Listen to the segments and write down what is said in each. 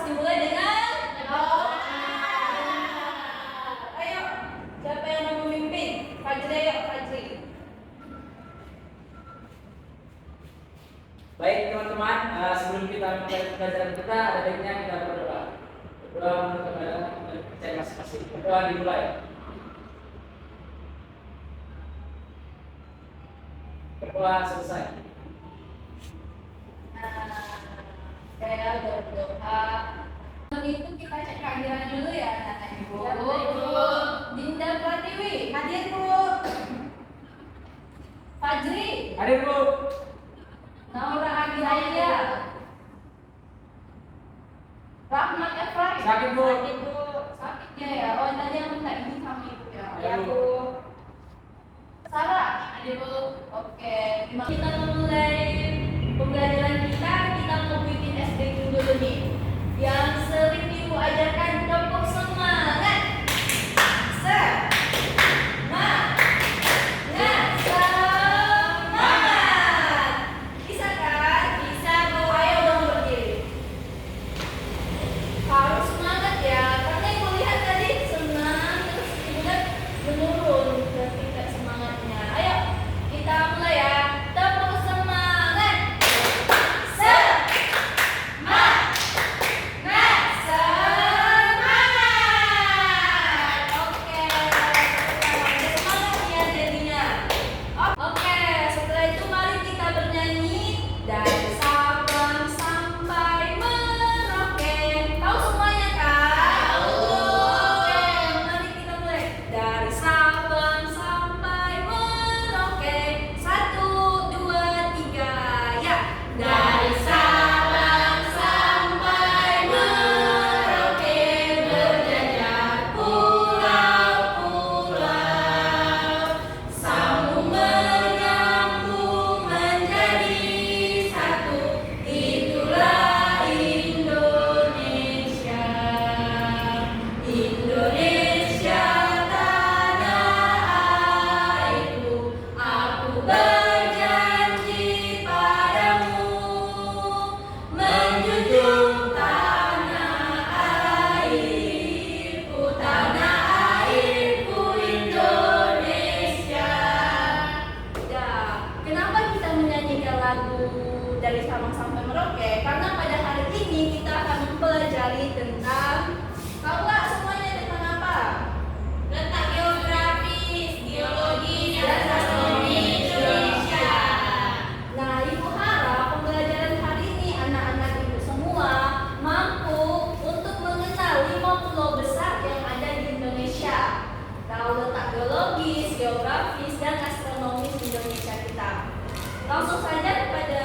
dimulai dengan doa. Ayo, siapa yang mau memimpin? Fajri, ayo Fajri. Baik teman-teman, sebelum kita mulai pelajaran kita, ada baiknya kita berdoa. Berdoa menurut kepada percaya masing-masing. Berdoa dimulai. Berdoa selesai. Saya berdoa. Itu kita cek kehadiran dulu ya anak-anak ibu. Dinda Pratiwi, hadir bu. Fajri, Hadir bu. Naura Agilaya, Rahmat Efraim. Sakit bu. Sakitnya ya. Oh tadi yang minta izin sama ibu ya. Ya bu. Sarah, hadir bu. Oke, kita mulai pembelajaran kita. Kita mau bikin SDQ dulu nih. Yang sering ibu ajarkan tepuk semangat. Dari Sabang sampai Merauke, karena pada hari ini kita akan mempelajari tentang, tahu nggak semuanya tentang apa? Letak geografis, geologi, dan astronomi Indonesia. Nah, ibu harap pembelajaran hari ini anak-anak ibu semua mampu untuk mengenal 5 pulau besar yang ada di Indonesia. Tahu letak geologis, geografis, dan astronomis Indonesia kita. Langsung saja pada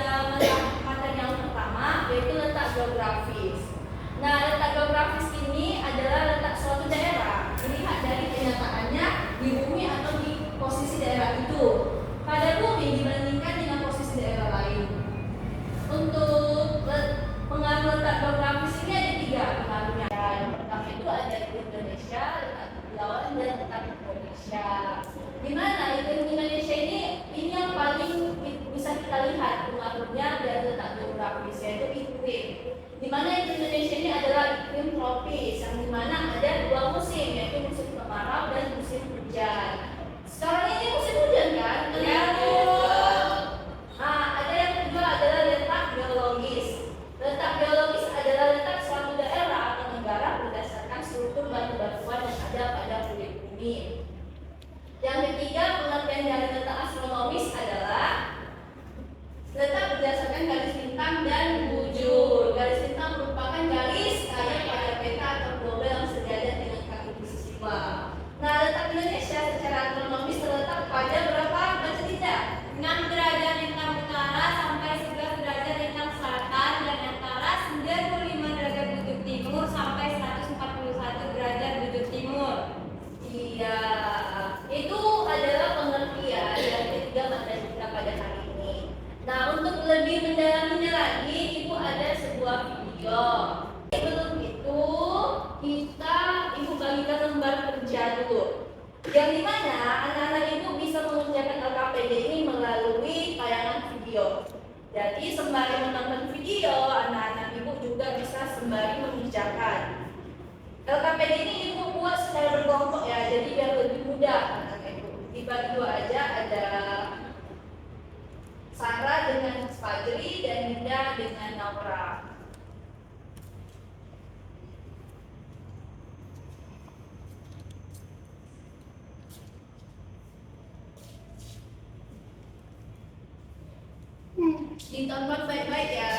materi yang pertama, yaitu letak geografis. Nah, letak geografis ini adalah letak suatu daerah dilihat dari kenyataannya di bumi atau di posisi daerah itu pada bumi dibandingkan dengan posisi daerah lain. Untuk pengaruh letak geografis ini ada 3 pengaruhnya. Yang pertama itu ada di Indonesia, letak kepulauan, dan letak Indonesia. Di mana Indonesia ini yang paling bisa kita lihat pengaruhnya dari letak geografis, yaitu iklim. Di mana Indonesia ini adalah iklim tropis, yang dimana ada 2 musim, yaitu musim kemarau dan musim hujan. Sekarang ini musim hujan kan? Ya. Nah, ada yang kedua adalah letak geologis. Letak geologis adalah letak suatu daerah atau negara berdasarkan struktur batu-batuan yang ada pada kulit bumi. Yang ketiga, pengertian dari letak astronomis adalah letak berdasarkan garis bintang dan bujur. Garis bintang merupakan garis kaya pada peta atau globe yang sejajar dengan kaki siswa. Nah, letak Indonesia secara astronomis terletak pada berapa? Baca tidak? 6 derajat lintang utara sampai 11 derajat lintang selatan dan antara 95 derajat bujur timur sampai 141 derajat bujur timur. Iya, itu adalah pengertian dari ketiga materi kita pada hari ini. Nah, untuk lebih mendalaminya lagi, ibu ada sebuah video. Sebelum itu, ibu bagikan lembar kerja dulu. Yang dimana anak-anak ibu bisa mengerjakan LKPD ini melalui tayangan video. Jadi sembari menonton video, anak-anak ibu juga bisa sembari mengerjakan LKPD ini ibu buat secara berkelompok ya, jadi biar lebih mudah anaknya ibu. Dibagi dua aja, ada Sarah dengan Fajri dan Linda dengan Naura. Ditonton baik-baik ya.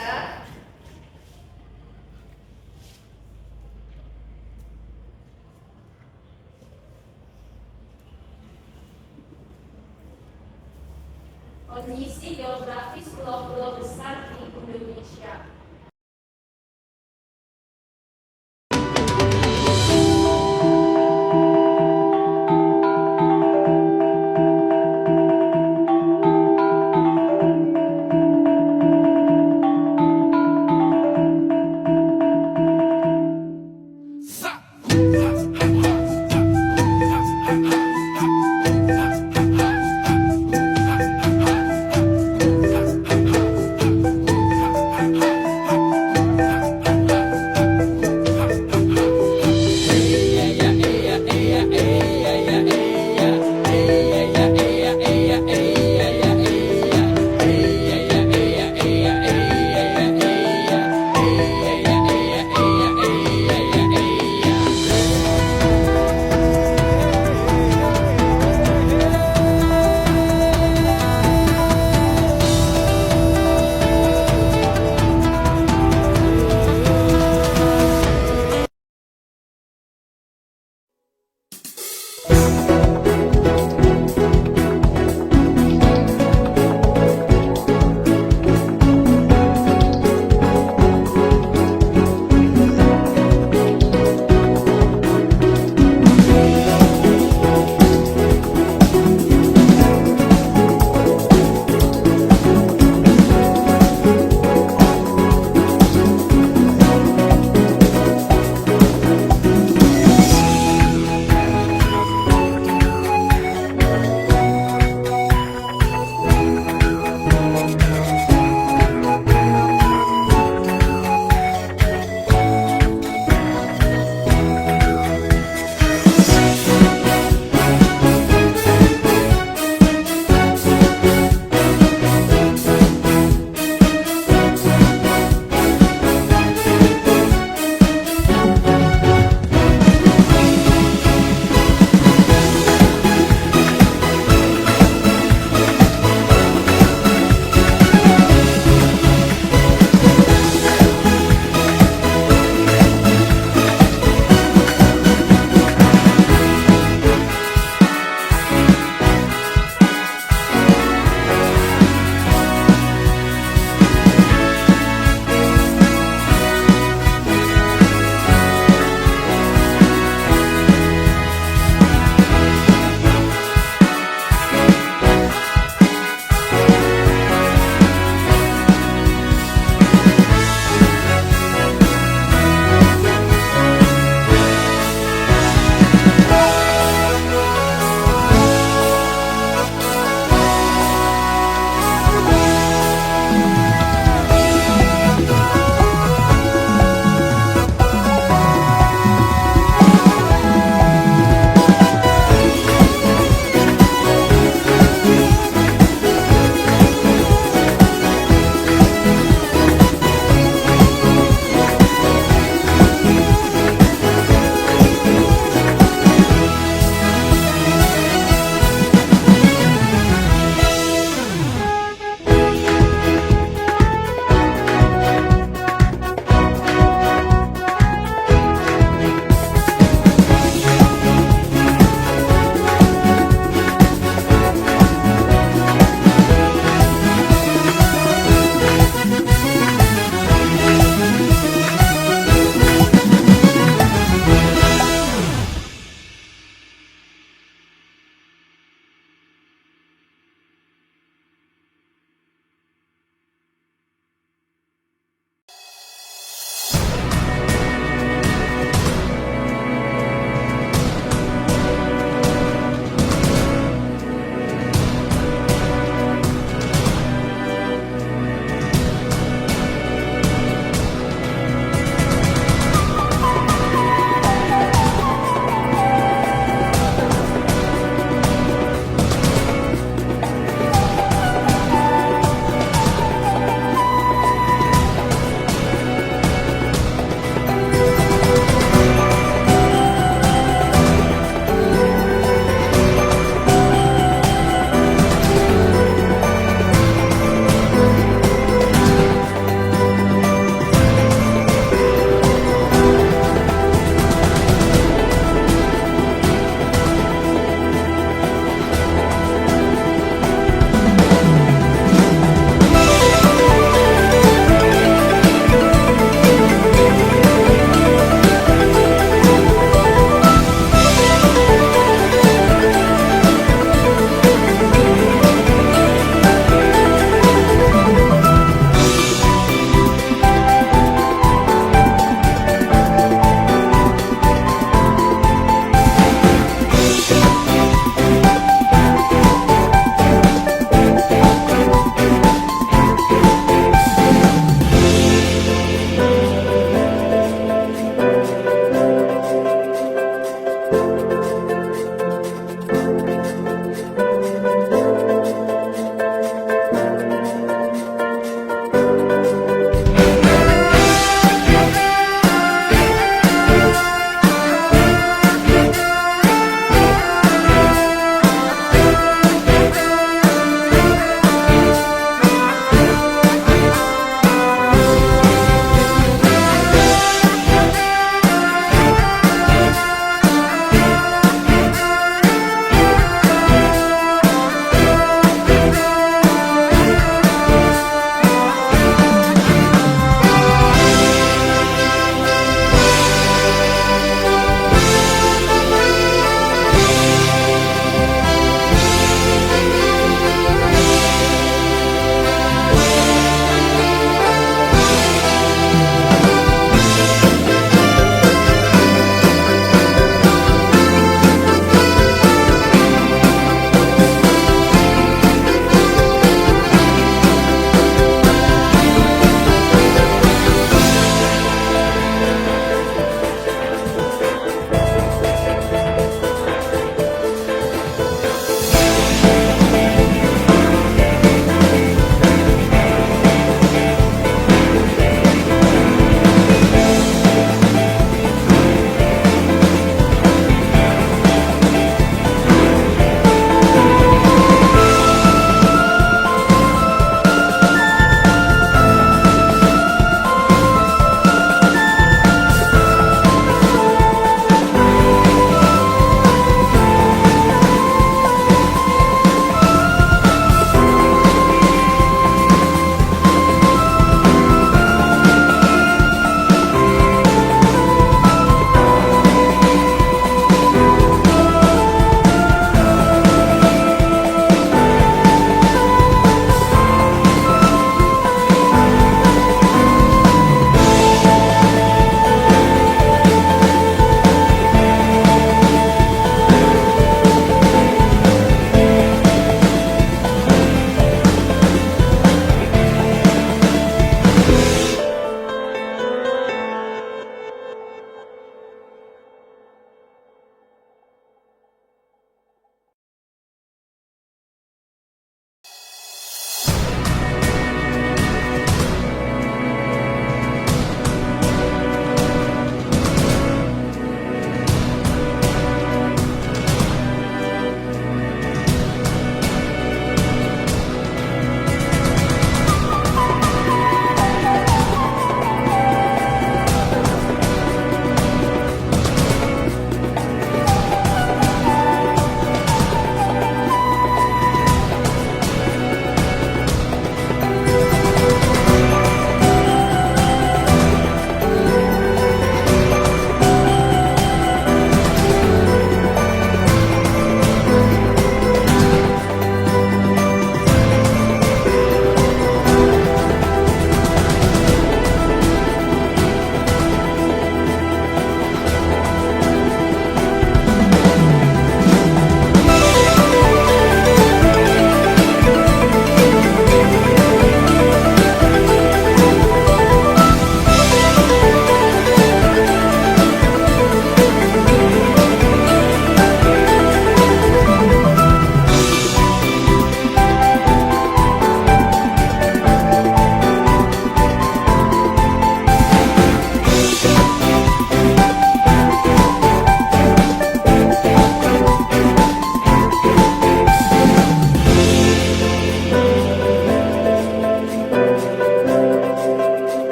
Kondisi geografis pulau-pulau besar di Indonesia.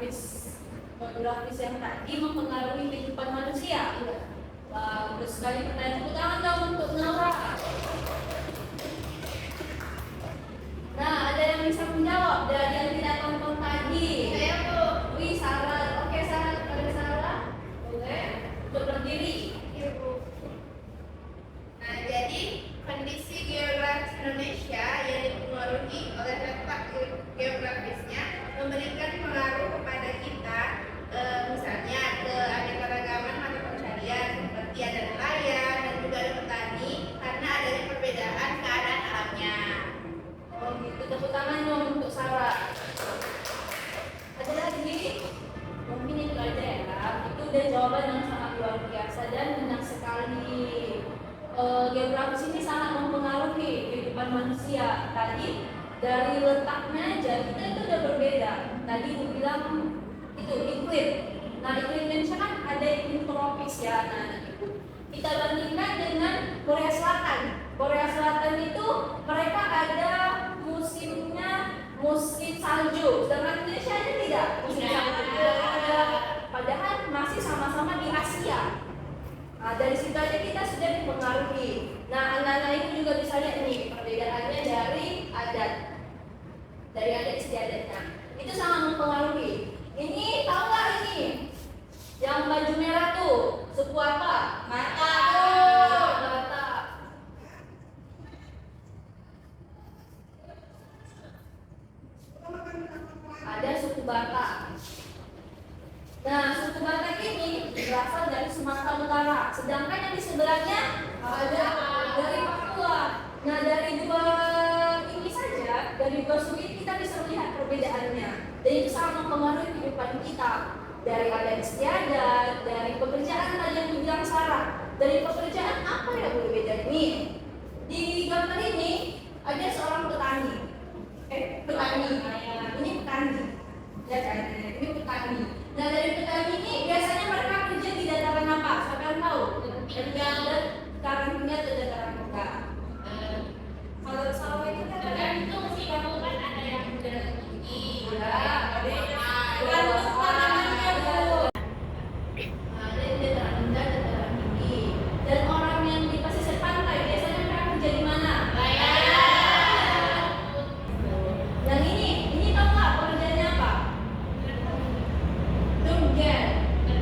geografis yang tadi mempengaruhi kehidupan manusia. Bagus sekali pertanyaan, tepuk tangan dong untuk Nora. Nah, ada yang bisa menjawab dari yang tidak tonton tadi? Saya Bu. Wih, Sarah. Oke, Sarah. Ada Sarah? Boleh. Untuk berdiri. Iya Bu. Nah, jadi kondisi geografis Indonesia yang dipengaruhi oleh letak geografisnya memberikan pengaruh kepada kita, misalnya keanekaragaman mata pencarian seperti ada nelayan dan juga ada petani karena adanya perbedaan keadaan alamnya. Oh gitu, tepuk tangan dong untuk Sarah. Ada lagi? Mungkin itu aja ya. Itu udah jawaban yang sangat luar biasa dan benar sekali. Geografis ini sangat mempengaruhi kehidupan manusia. Tadi dari letaknya aja kita itu udah berbeda. Tadi aku bilang itu iklim. Nah, iklim Indonesia kan ada iklim tropis ya. Nah, kita bandingkan dengan Korea Selatan. Korea Selatan itu mereka ada musimnya musim salju, sedangkan Indonesia ini tidak musim salju. Ada, padahal masih sama-sama di Asia. Nah, dari situ aja kita sudah dipengaruhi. Nah, anak-anak ini juga bisa lihat nih perbedaannya dari adat istiadatnya. Itu sangat mempengaruhi. Ini tahu nggak ini? Yang baju merah tuh suku apa? Batak. Batak. Ada suku Batak. Nah, suku Batak ini berasal dari Sumatera Utara, sedangkan yang di sebelahnya ada dari Papua. Nah, dari dua ini saja, dari dua suku ini kita bisa melihat perbedaannya. Dan itu sangat mempengaruhi kehidupan kita. Dari adat istiadat, dari pekerjaan tadi yang dibilang Sarah. Dari pekerjaan apa yang berbeda nih? Di gambar ini ada seorang petani. Petani. Ini petani. Ya kan? Ini petani. Nah, dari petani ini biasanya mereka kerja di dataran apa? Siapa yang tahu? Dataran tinggi atau dataran rendah? Kalau sawah itu kan Tergantung sih kamu kan ada yang dataran tinggi. Tergantung tanamannya, Bu. Ada yang dataran rendah, dataran tinggi. Dan orang yang di pesisir pantai biasanya mereka kerja di mana? Yang ini tahu nggak pekerjaannya apa? Tunggal.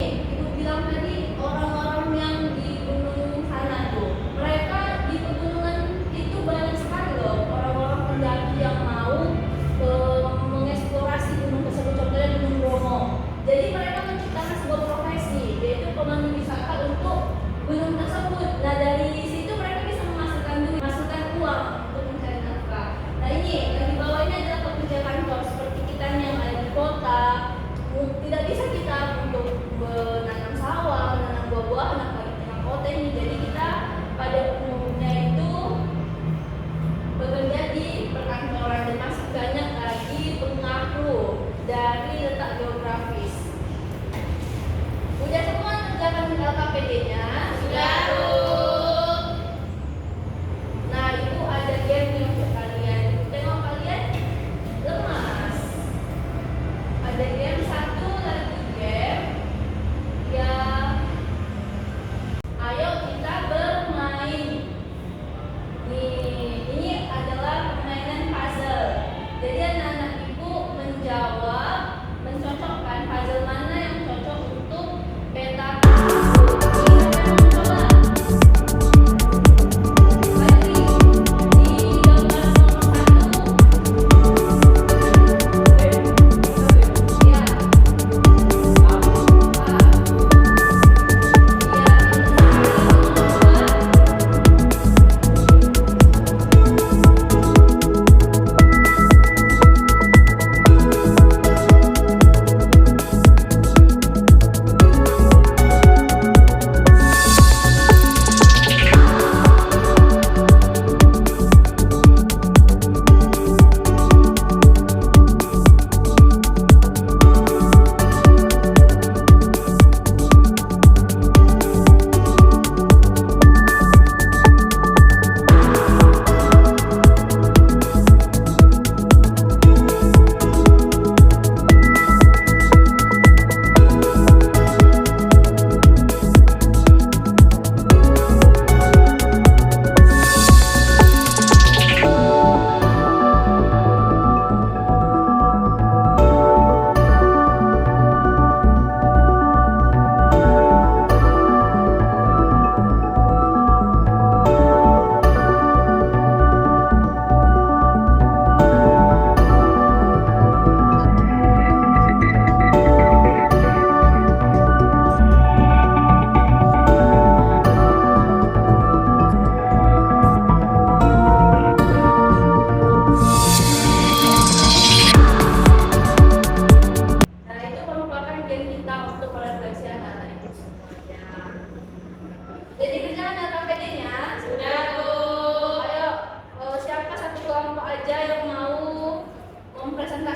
Ibu bilang tadi orang-orang yang di gunung sana tuh, mereka di pegunungan itu banyak sekali loh orang-orang pendaki yang mau mengeksplorasi gunung tersebut, contohnya Gunung Bromo. Jadi mereka menciptakan sebuah profesi, yaitu pemandu wisata untuk gunung tersebut. Nah, dari situ mereka bisa menghasilkan duit, menghasilkan uang untuk mencari nafkah. Nah, ini yang di bawah ini adalah pekerjaan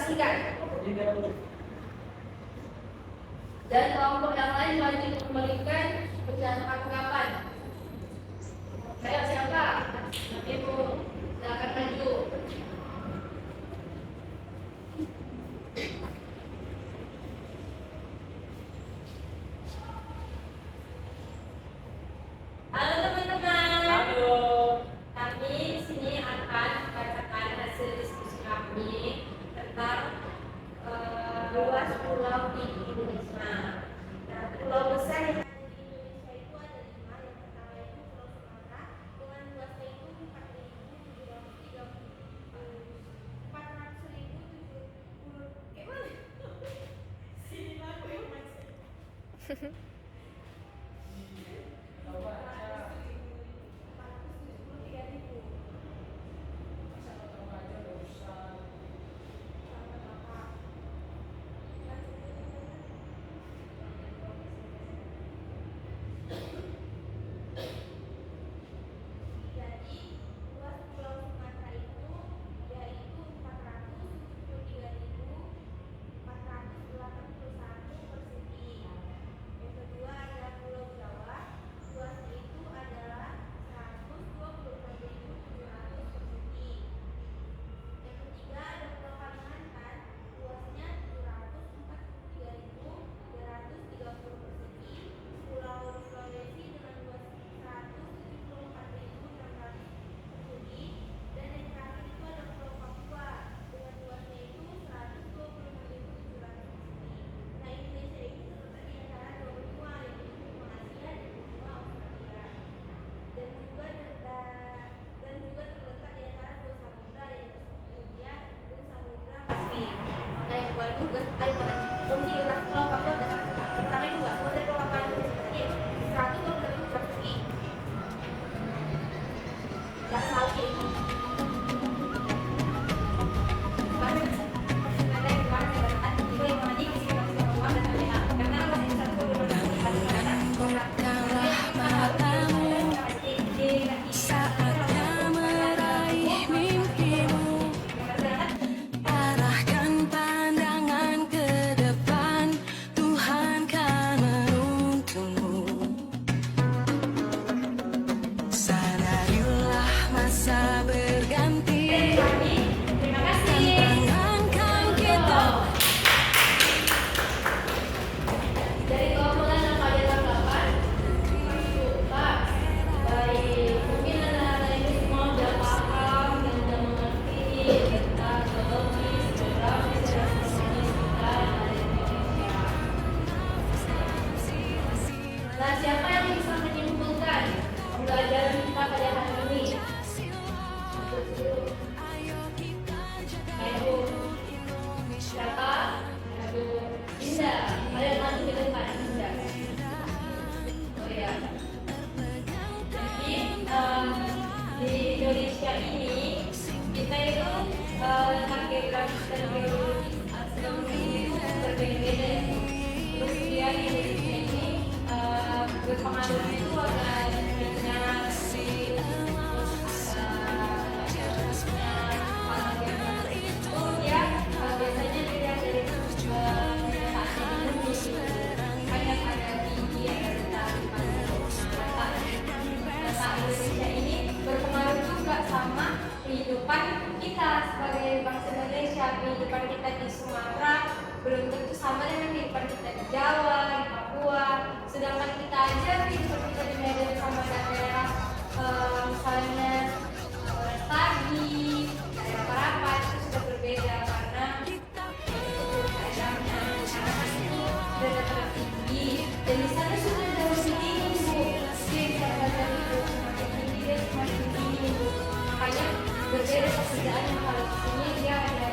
dibersihkan. Dan kelompok yang lain wajib memberikan pecahan perlengkapan. Saya siapa? Ibu, silakan maju. Halo teman-teman. Halo. Kami di sini akan membacakan hasil diskusi kami tentang luas pulau di Indonesia. Nah, pulau besar yang ada di Indonesia itu ada 5. Yang pertama itu Pulau Sumatera dengan luasnya itu 4.770 gimana? Sini aku yang macet. Jadi luas Pulau Sumatera itu yaitu 473.481 persegi. Yang kedua adalah Pulau Jawa, luasnya itu adalah 126.700 persegi. Yang ketiga ada Pulau Kalimantan, luasnya 743.330 persegi. Pulau Sulawesi dengan luas 174.600 persegi. Dan yang terakhir itu ada Pulau Papua dengan luasnya itu 126.700 persegi. Nah, Indonesia ini terletak di antara dua benua, yaitu benua Asia dan benua Australia. Dan juga terletak di antara dua samudra, yaitu India dan Samudra Pasifik. Nah, yang kedua itu Pulau Papua dan pertama itu nggak boleh Pulau Papua itu seperti 120.000 persegi. Nggak tahu ini. Arahkan pandangan ke depan, Tuhan kan menuntunmu. Sadarilah masa berganti, Terima kasih. tantangan kita. Dari kelompok yang kalian lakukan, Pak, baik, mungkin anak-anak ini semua sudah paham dan sudah mengerti tentang geologis, geografis, dan astronomi sekitar ada di Indonesia. Nah, siapa yang bisa menyimpulkan pembelajaran kita pada hari ini? Ayo, siapa? Ayo, Indah. Kalian maju ke depan, Indah. Oh ya. Jadi di Indonesia ini kita itu tentang geografis dan geologis astronomi itu berbeda-beda. Terus dia di Indonesia ini berpengaruh itu ada minyak, biasanya dilihat dari banyak ada tinggi, ada rendah, Indonesia ini berpengaruh juga sama kehidupan kita sebagai bangsa Indonesia. Kehidupan kita di Sumatera belum tentu sama dengan kehidupan kita di Jawa, di Papua. Sedangkan kita aja kehidupan kita di Medan sama daerah misalnya Lestari, daerah Parapat itu sudah berbeda karena keadaannya masyarakat itu dataran tinggi dan di sana sudah jauh lebih tinggi Bu. Jadi bisa belajar itu semakin tinggi dia semakin tinggi Bu. Makanya berbeda pekerjaannya. Kalau di sini dia ada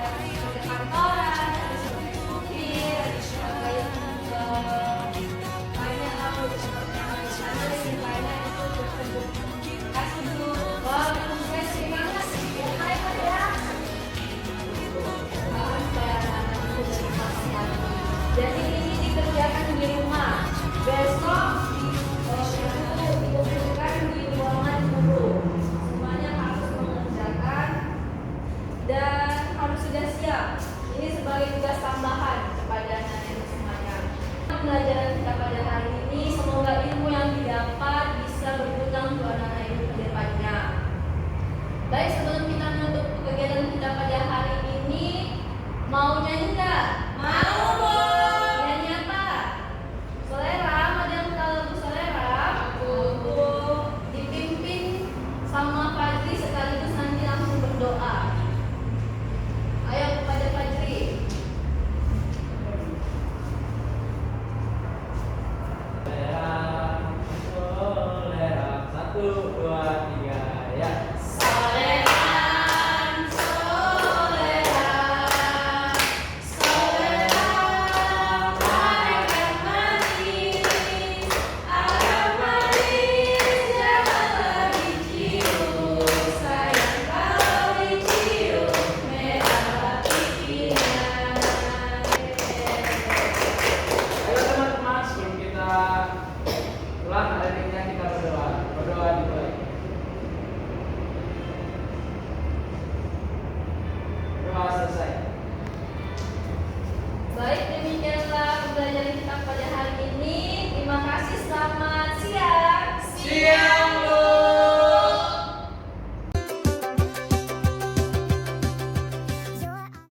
kantoran, ada sebagai supir, ada sebagai banyak hal seperti yang di sana lebih banyak itu tersebut. Kasih dulu. Wah, sukses banget. Hai ya. Jadi ini dikerjakan di rumah. Besok itu dikumpulkan di ruangan guru. Semuanya harus mengerjakan dan harus sudah siap. Ini sebagai tugas tambahan kepada anak-anak semuanya. Pembelajaran kita pada hari ini, semoga ilmu yang didapat bisa berguna untuk anak-anak itu ke depannya. Baik, sebelum kita